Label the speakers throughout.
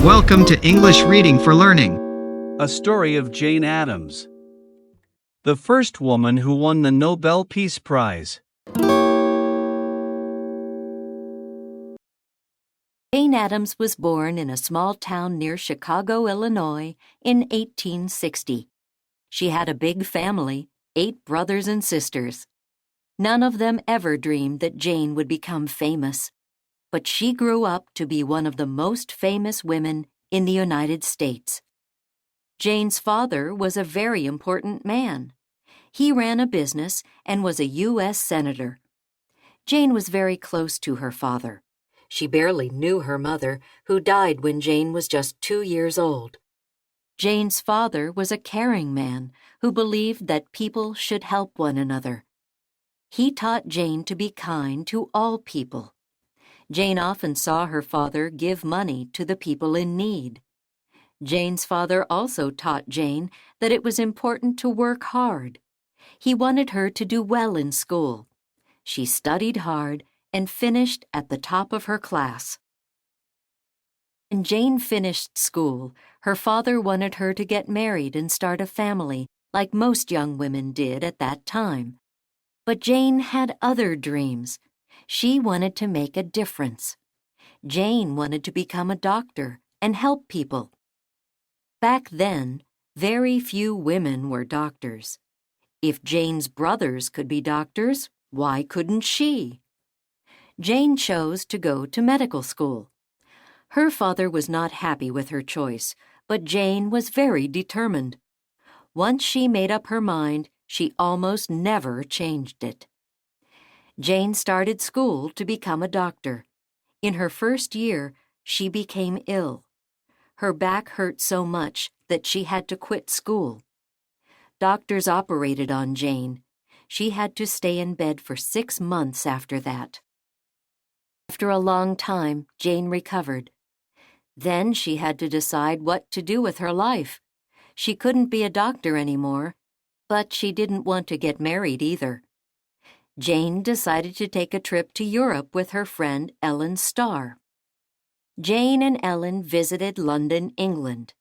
Speaker 1: Welcome to English Reading for Learning.
Speaker 2: A story of Jane Addams, the first woman who won the Nobel Peace Prize.
Speaker 3: Jane Addams was born in a small town near Chicago, Illinois, in 1860. She had a big family, 8 brothers and sisters. None of them ever dreamed that Jane would become famous, but she grew up to be one of the most famous women in the United States. Jane's father was a very important man. He ran a business and was a U.S. Senator. Jane was very close to her father. She barely knew her mother, who died when Jane was just 2 years old. Jane's father was a caring man who believed that people should help one another. He taught Jane to be kind to all people. Jane often saw her father give money to the people in need. Jane's father also taught Jane that it was important to work hard. He wanted her to do well in school. She studied hard and finished at the top of her class. When Jane finished school, her father wanted her to get married and start a family, like most young women did at that time. But Jane had other dreams. She wanted to make a difference. Jane wanted to become a doctor and help people. Back then, very few women were doctors. If Jane's brothers could be doctors, why couldn't she? Jane chose to go to medical school. Her father was not happy with her choice, but Jane was very determined. Once she made up her mind, she almost never changed it. Jane started school to become a doctor. In her first year, she became ill. Her back hurt so much that she had to quit school. Doctors operated on Jane. She had to stay in bed for 6 months after that. After a long time, Jane recovered. Then she had to decide what to do with her life. She couldn't be a doctor anymore, but she didn't want to get married either. Jane decided to take a trip to Europe with her friend Ellen Starr. Jane and Ellen visited London, England.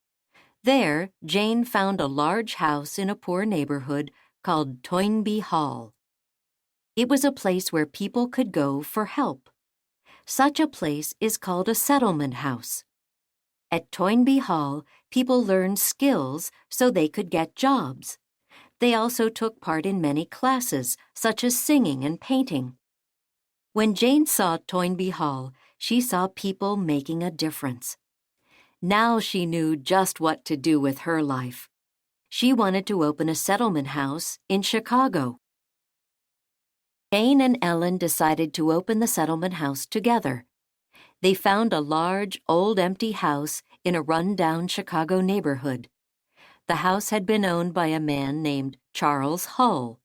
Speaker 3: There, Jane found a large house in a poor neighborhood called Toynbee Hall. It was a place where people could go for help. Such a place is called a settlement house. At Toynbee Hall, people learned skills so they could get jobs. They also took part in many classes, such as singing and painting. When Jane saw Toynbee Hall, she saw people making a difference. Now she knew just what to do with her life. She wanted to open a settlement house in Chicago. Jane and Ellen decided to open the settlement house together. They found a large, old empty house in a run-down Chicago neighborhood. The house had been owned by a man named Charles Hull.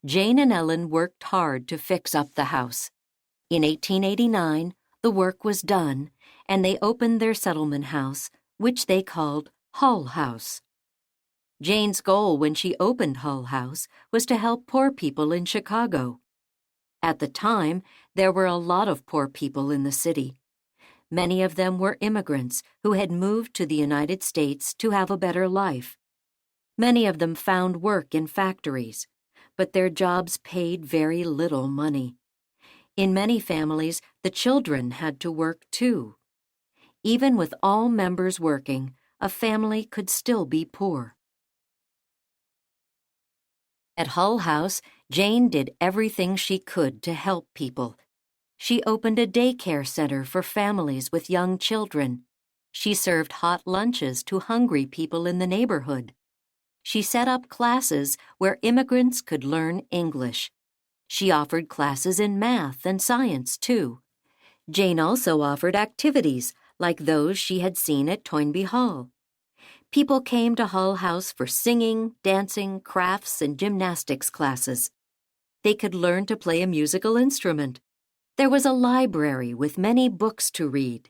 Speaker 3: Jane and Ellen worked hard to fix up the house. In 1889, the work was done, and they opened their settlement house, which they called Hull House. Jane's goal when she opened Hull House was to help poor people in Chicago. At the time, there were a lot of poor people in the city. Many of them were immigrants who had moved to the United States to have a better life. Many of them found work in factories, but their jobs paid very little money. In many families, the children had to work too. Even with all members working, a family could still be poor. At Hull House, Jane did everything she could to help people. She opened a daycare center for families with young children. She served hot lunches to hungry people in the neighborhood. She set up classes where immigrants could learn English. She offered classes in math and science, too. Jane also offered activities like those she had seen at Toynbee Hall. People came to Hull House for singing, dancing, crafts, and gymnastics classes. They could learn to play a musical instrument. There was a library with many books to read.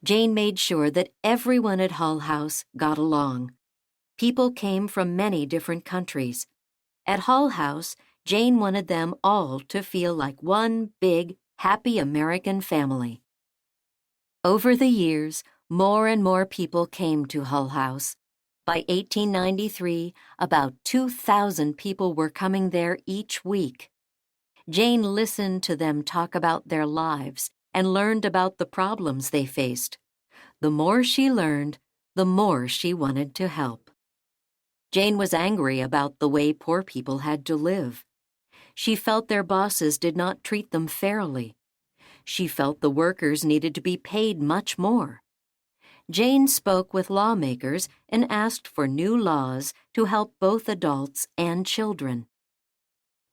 Speaker 3: Jane made sure that everyone at Hull House got along. People came from many different countries. At Hull House, Jane wanted them all to feel like one big, happy American family. Over the years, More and more people came to Hull House. By 1893, about 2,000 people were coming there each week. Jane listened to them talk about their lives and learned about the problems they faced. The more she learned, the more she wanted to help. Jane was angry about the way poor people had to live. She felt their bosses did not treat them fairly. She felt the workers needed to be paid much more. Jane spoke with lawmakers and asked for new laws to help both adults and children.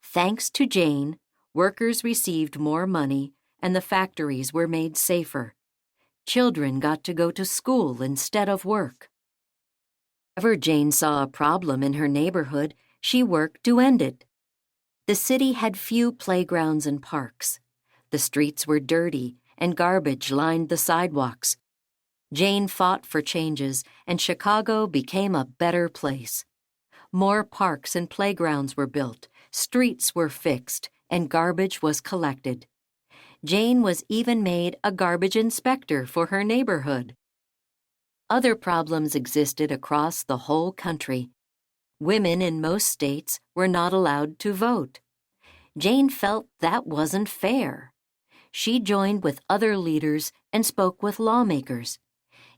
Speaker 3: Thanks to Jane, workers received more money and the factories were made safer. Children got to go to school instead of work. Whenever Jane saw a problem in her neighborhood, she worked to end it. The city had few playgrounds and parks. The streets were dirty and garbage lined the sidewalks. Jane fought for changes, and Chicago became a better place. More parks and playgrounds were built, streets were fixed, and garbage was collected. Jane was even made a garbage inspector for her neighborhood. Other problems existed across the whole country. Women in most states were not allowed to vote. Jane felt that wasn't fair. She joined with other leaders and spoke with lawmakers.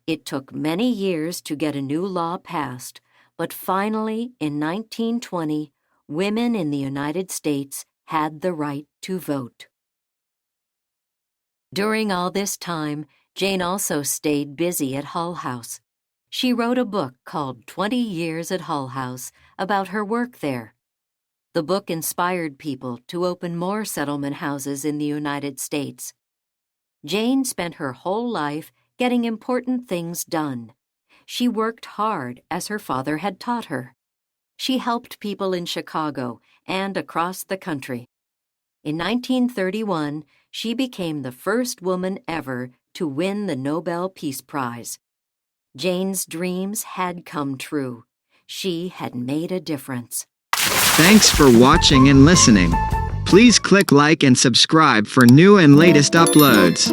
Speaker 3: It took many years to get a new law passed, but finally, in 1920, women in the United States had the right to vote. During all this time, Jane also stayed busy at Hull House. She wrote a book called 20 Years at Hull House about her work there. The book inspired people to open more settlement houses in the United States. Jane spent her whole life getting important things done. She worked hard as her father had taught her. She helped people in Chicago and across the country. In 1931, she became the first woman ever to win the Nobel Peace Prize. Jane's dreams had come true. She had made a difference.
Speaker 1: Thanks for watching and listening. Please click like and subscribe for new and latest uploads.